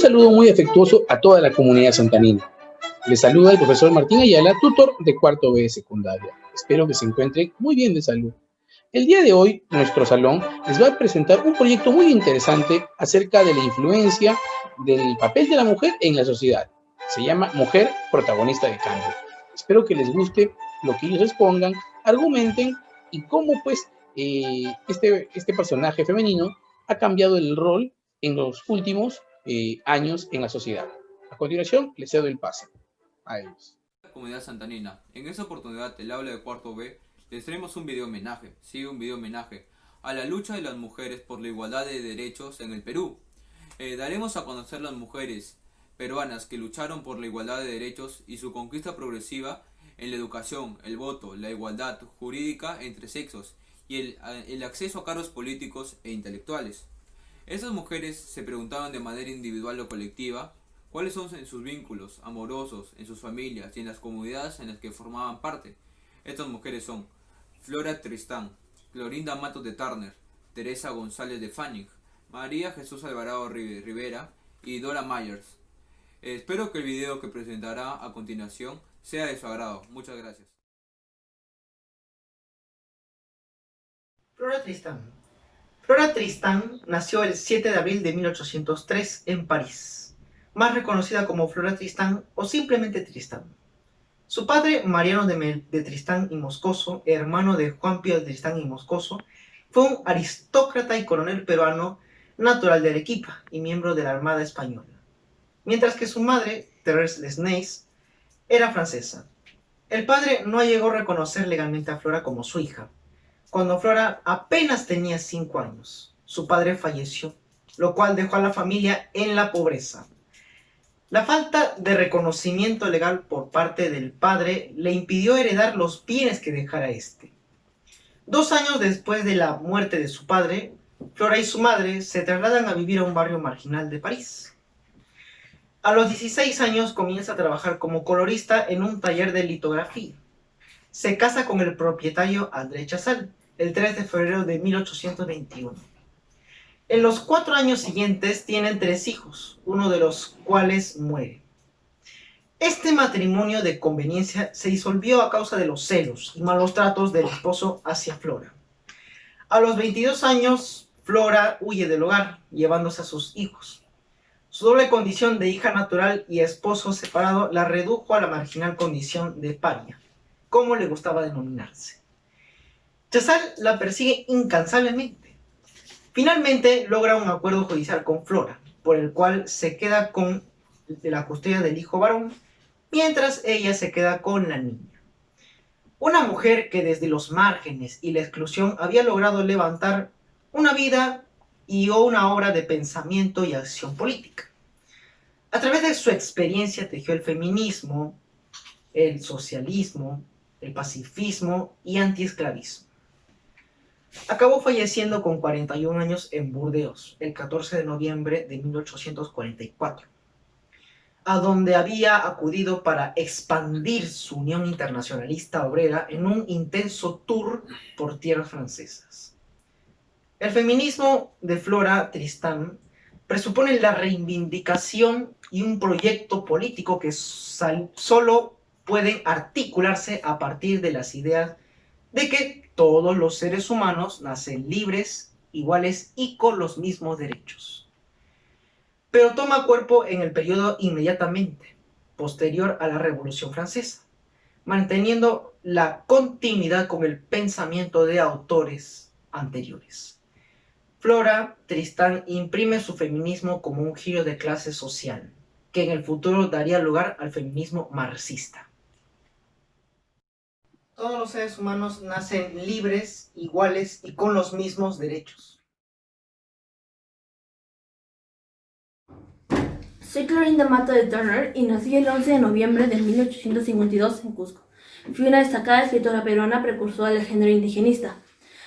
saludo muy afectuoso a toda la comunidad santanina. Les saluda el profesor Martín Ayala, tutor de cuarto B de secundaria. Espero que se encuentren muy bien de salud. El día de hoy, nuestro salón les va a presentar un proyecto muy interesante acerca de la influencia del papel de la mujer en la sociedad. Se llama Mujer Protagonista de Cambio. Espero que les guste lo que ellos expongan, argumenten y cómo este personaje femenino ha cambiado el rol en los últimos años en la sociedad. A continuación, les cedo el pase a ellos. Comunidad santanina. En esta oportunidad, el aula de cuarto B, les traemos un video homenaje, a la lucha de las mujeres por la igualdad de derechos en el Perú. Daremos a conocer las mujeres peruanas que lucharon por la igualdad de derechos y su conquista progresiva en la educación, el voto, la igualdad jurídica entre sexos y el acceso a cargos políticos e intelectuales. Estas mujeres se preguntaban de manera individual o colectiva cuáles son sus vínculos amorosos, en sus familias y en las comunidades en las que formaban parte. Estas mujeres son Flora Tristán, Clorinda Matos de Turner, Teresa González de Fanning, María Jesús Alvarado Rivera y Dora Myers. Espero que el video que presentará a continuación sea de su agrado. Muchas gracias. Flora Tristán. Flora Tristán nació el 7 de abril de 1803 en París, más reconocida como Flora Tristán o simplemente Tristán. Su padre, Mariano de Tristán y Moscoso, hermano de Juan Pío de Tristán y Moscoso, fue un aristócrata y coronel peruano natural de Arequipa y miembro de la Armada Española, mientras que su madre, Thérèse Desnais, era francesa. El padre no llegó a reconocer legalmente a Flora como su hija. Cuando Flora apenas tenía 5 años, su padre falleció, lo cual dejó a la familia en la pobreza. La falta de reconocimiento legal por parte del padre le impidió heredar los bienes que dejara este. 2 años después de la muerte de su padre, Flora y su madre se trasladan a vivir a un barrio marginal de París. A los 16 años comienza a trabajar como colorista en un taller de litografía. Se casa con el propietario André Chazal el 3 de febrero de 1821. En los 4 años siguientes tienen 3 hijos, uno de los cuales muere. Este matrimonio de conveniencia se disolvió a causa de los celos y malos tratos del esposo hacia Flora. A los 22 años, Flora huye del hogar, llevándose a sus hijos. Su doble condición de hija natural y esposo separado la redujo a la marginal condición de paria, como le gustaba denominarse. Chazal la persigue incansablemente. Finalmente logra un acuerdo judicial con Flora, por el cual se queda con la custodia del hijo varón, mientras ella se queda con la niña. Una mujer que desde los márgenes y la exclusión había logrado levantar una vida y una obra de pensamiento y acción política. A través de su experiencia tejió el feminismo, el socialismo, el pacifismo y antiesclavismo. Acabó falleciendo con 41 años en Burdeos, el 14 de noviembre de 1844, a donde había acudido para expandir su unión internacionalista obrera en un intenso tour por tierras francesas. El feminismo de Flora Tristán presupone la reivindicación y un proyecto político que solo pueden articularse a partir de las ideas de que todos los seres humanos nacen libres, iguales y con los mismos derechos. Pero toma cuerpo en el periodo inmediatamente posterior a la Revolución Francesa, manteniendo la continuidad con el pensamiento de autores anteriores. Flora Tristán imprime su feminismo como un giro de clase social, que en el futuro daría lugar al feminismo marxista. Todos los seres humanos nacen libres, iguales y con los mismos derechos. Soy Clorinda Matos de Turner y nací el 11 de noviembre de 1852 en Cusco. Fui una destacada escritora peruana precursora del género indigenista.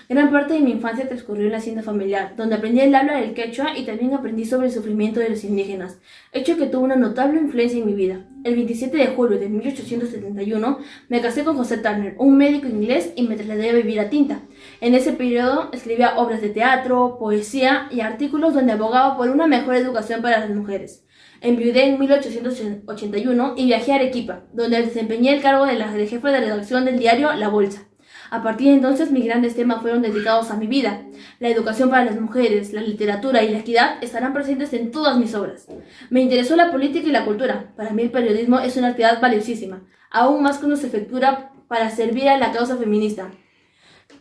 Gran parte de mi infancia transcurrió en la hacienda familiar, donde aprendí el habla del quechua y también aprendí sobre el sufrimiento de los indígenas, hecho que tuvo una notable influencia en mi vida. El 27 de julio de 1871 me casé con José Turner, un médico inglés, y me trasladé a vivir a Tinta. En ese periodo escribía obras de teatro, poesía y artículos donde abogaba por una mejor educación para las mujeres. Enviudé en 1881 y viajé a Arequipa, donde desempeñé el cargo de jefe de redacción del diario La Bolsa. A partir de entonces, mis grandes temas fueron dedicados a mi vida. La educación para las mujeres, la literatura y la equidad estarán presentes en todas mis obras. Me interesó la política y la cultura. Para mí el periodismo es una actividad valiosísima, aún más cuando se efectúa para servir a la causa feminista.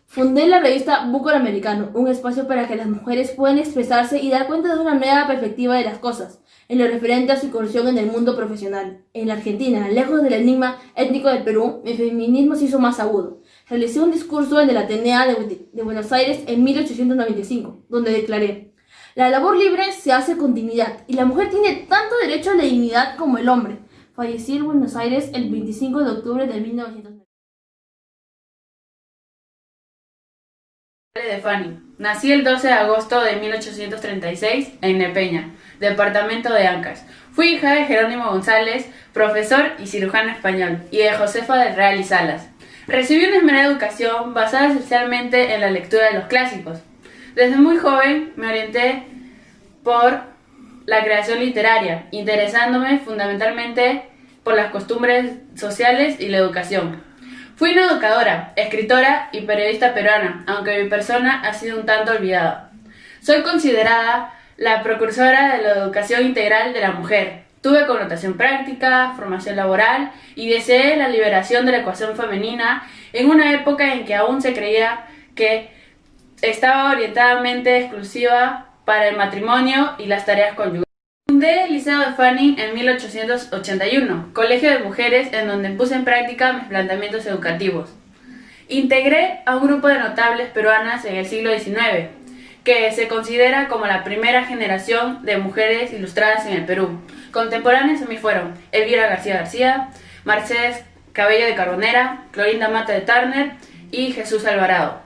Fundé la revista Búcor Americano, un espacio para que las mujeres puedan expresarse y dar cuenta de una nueva perspectiva de las cosas, en lo referente a su incursión en el mundo profesional. En la Argentina, lejos del enigma étnico del Perú, mi feminismo se hizo más agudo. Realicé un discurso en el Atenea de Buenos Aires en 1895, donde declaré: la labor libre se hace con dignidad, y la mujer tiene tanto derecho a la dignidad como el hombre. Fallecí en Buenos Aires el 25 de octubre de 1990. De Fanny. Nací el 12 de agosto de 1836 en Nepeña, departamento de Ancash. Fui hija de Jerónimo González, profesor y cirujano español, y de Josefa del Real y Salas. Recibí una esmerada educación basada esencialmente en la lectura de los clásicos. Desde muy joven me orienté por la creación literaria, interesándome fundamentalmente por las costumbres sociales y la educación. Fui una educadora, escritora y periodista peruana, aunque mi persona ha sido un tanto olvidada. Soy considerada la precursora de la educación integral de la mujer. Tuve connotación práctica, formación laboral y deseé la liberación de la ecuación femenina en una época en que aún se creía que estaba orientadamente exclusiva para el matrimonio y las tareas conyugales. Fundé el Liceo de Fanning en 1881, colegio de mujeres en donde puse en práctica mis planteamientos educativos. Integré a un grupo de notables peruanas en el siglo XIX, que se considera como la primera generación de mujeres ilustradas en el Perú. Contemporáneas a mí fueron Elvira García García, Mercedes Cabello de Carbonera, Clorinda Mata de Turner y Jesús Alvarado.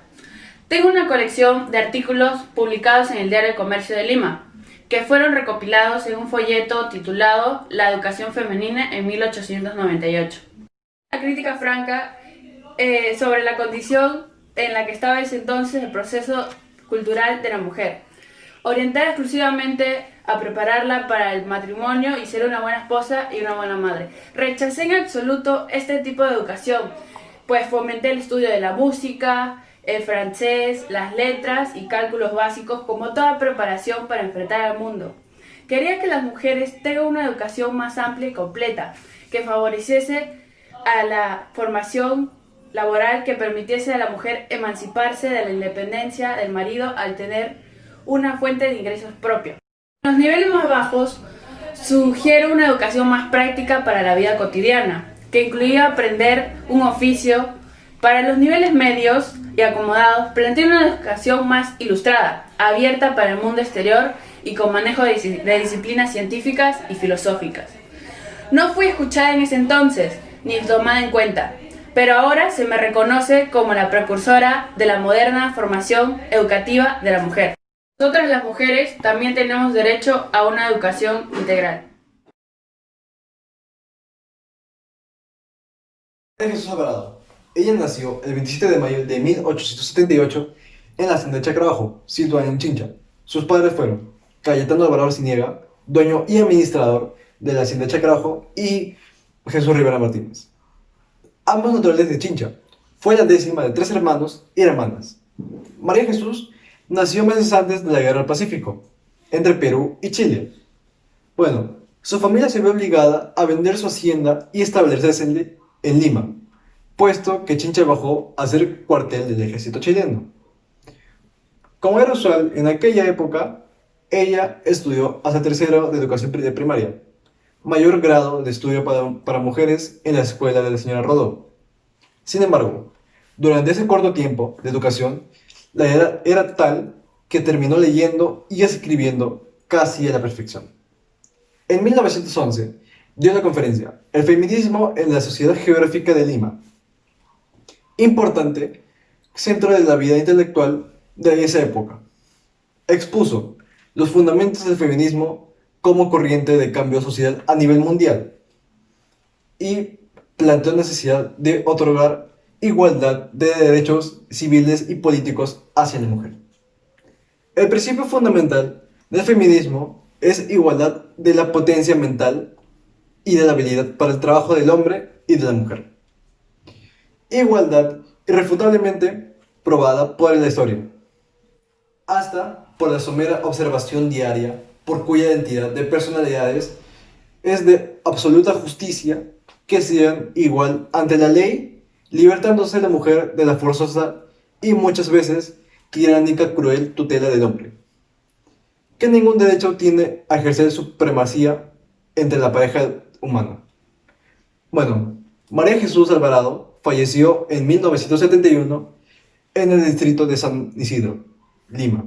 Tengo una colección de artículos publicados en el Diario El Comercio de Lima, que fueron recopilados en un folleto titulado La educación femenina en 1898. Una crítica franca sobre la condición en la que estaba ese entonces el proceso cultural de la mujer, orientada exclusivamente a prepararla para el matrimonio y ser una buena esposa y una buena madre. Rechacé en absoluto este tipo de educación, pues fomenté el estudio de la música, el francés, las letras y cálculos básicos como toda preparación para enfrentar al mundo. Quería que las mujeres tengan una educación más amplia y completa, que favoreciese a la formación laboral, que permitiese a la mujer emanciparse de la independencia del marido al tener una fuente de ingresos propia. En los niveles más bajos, sugiero una educación más práctica para la vida cotidiana, que incluía aprender un oficio. Para los niveles medios y acomodados, planteé una educación más ilustrada, abierta para el mundo exterior y con manejo de disciplinas científicas y filosóficas. No fui escuchada en ese entonces, ni tomada en cuenta, pero ahora se me reconoce como la precursora de la moderna formación educativa de la mujer. Nosotras las mujeres también tenemos derecho a una educación integral. Jesús Alvarado. Ella nació el 27 de mayo de 1878 en la hacienda de Chacrabajo, situada en Chincha. Sus padres fueron Cayetano Alvarado Ciniega, dueño y administrador de la hacienda de Chacrabajo, y Jesús Rivera Martínez. Ambos naturales de Chincha. Fue la 10ª de 3 hermanos y hermanas. María Jesús nació meses antes de la Guerra del Pacífico, entre Perú y Chile. Bueno, su familia se vio obligada a vender su hacienda y establecerse en Lima, puesto que Chincha bajó a ser cuartel del ejército chileno. Como era usual en aquella época, ella estudió hasta tercero de educación primaria, mayor grado de estudio para mujeres en la escuela de la señora Rodó. Sin embargo, durante ese corto tiempo de educación, la edad era tal que terminó leyendo y escribiendo casi a la perfección. En 1911 dio la conferencia El feminismo en la Sociedad Geográfica de Lima, importante centro de la vida intelectual de esa época. Expuso los fundamentos del feminismo como corriente de cambio social a nivel mundial y planteó la necesidad de otorgar igualdad de derechos civiles y políticos hacia la mujer. El principio fundamental del feminismo es igualdad de la potencia mental y de la habilidad para el trabajo del hombre y de la mujer. Igualdad irrefutablemente probada por la historia, hasta por la somera observación diaria, por cuya identidad de personalidades es de absoluta justicia que sean igual ante la ley, libertándose la mujer de la forzosa y muchas veces tiránica cruel tutela del hombre, que ningún derecho tiene a ejercer supremacía entre la pareja humana. Bueno, María Jesús Alvarado falleció en 1971 en el distrito de San Isidro, Lima.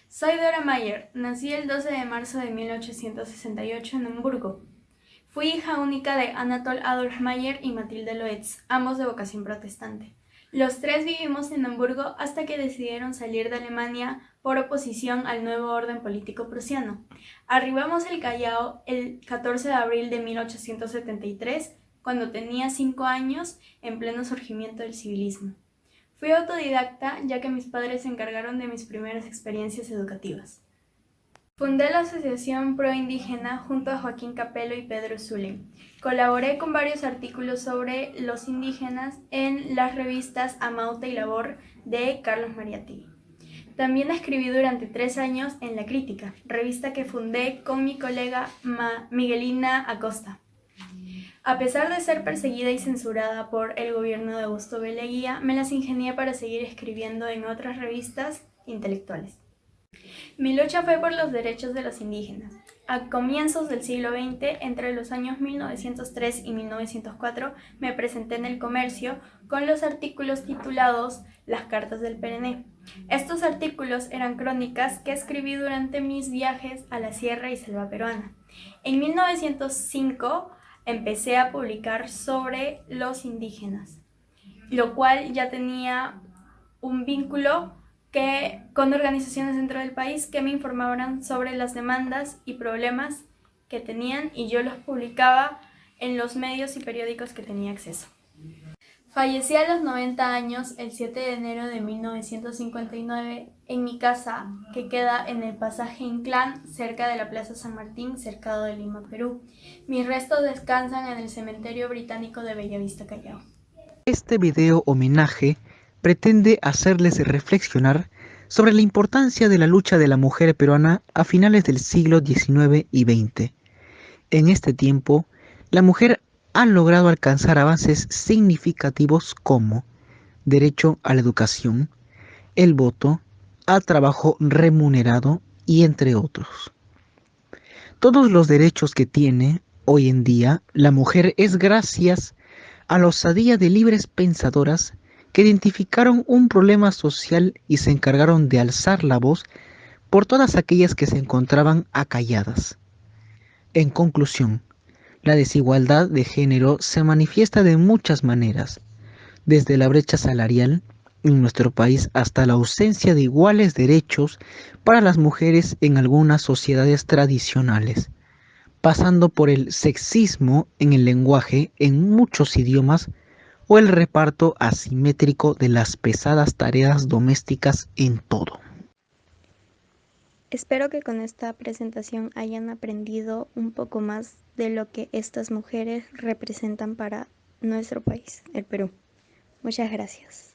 Soy Dora Mayer, nací el 12 de marzo de 1868 en Hamburgo. Fui hija única de Anatol Adolf Mayer y Matilde Loetz, ambos de vocación protestante. Los tres vivimos en Hamburgo hasta que decidieron salir de Alemania por oposición al nuevo orden político prusiano. Arribamos al Callao el 14 de abril de 1873, cuando tenía 5 años, en pleno surgimiento del civilismo. Fui autodidacta, ya que mis padres se encargaron de mis primeras experiencias educativas. Fundé la Asociación Pro Indígena junto a Joaquín Capello y Pedro Zule. Colaboré con varios artículos sobre los indígenas en las revistas Amauta y Labor de Carlos Mariátegui. También escribí durante 3 años en La Crítica, revista que fundé con mi colega Miguelina Acosta. A pesar de ser perseguida y censurada por el gobierno de Augusto B. Leguía, me las ingenié para seguir escribiendo en otras revistas intelectuales. Mi lucha fue por los derechos de los indígenas. A comienzos del siglo XX, entre los años 1903 y 1904, me presenté en El Comercio con los artículos titulados Las Cartas del Perené. Estos artículos eran crónicas que escribí durante mis viajes a la sierra y selva peruana. En 1905 empecé a publicar sobre los indígenas, lo cual ya tenía un vínculo con organizaciones dentro del país que me informaban sobre las demandas y problemas que tenían, y yo los publicaba en los medios y periódicos que tenía acceso. Fallecí a los 90 años el 7 de enero de 1959 en mi casa, que queda en el pasaje Inclán, cerca de la Plaza San Martín, cercado de Lima, Perú. Mis restos descansan en el Cementerio Británico de Bellavista, Callao. Este video homenaje pretende hacerles reflexionar sobre la importancia de la lucha de la mujer peruana a finales del siglo XIX y XX. En este tiempo, la mujer ha logrado alcanzar avances significativos como derecho a la educación, el voto, al trabajo remunerado y entre otros. Todos los derechos que tiene hoy en día la mujer es gracias a la osadía de libres pensadoras que identificaron un problema social y se encargaron de alzar la voz por todas aquellas que se encontraban acalladas. En conclusión, la desigualdad de género se manifiesta de muchas maneras, desde la brecha salarial en nuestro país hasta la ausencia de iguales derechos para las mujeres en algunas sociedades tradicionales, pasando por el sexismo en el lenguaje en muchos idiomas o el reparto asimétrico de las pesadas tareas domésticas en todo. Espero que con esta presentación hayan aprendido un poco más de lo que estas mujeres representan para nuestro país, el Perú. Muchas gracias.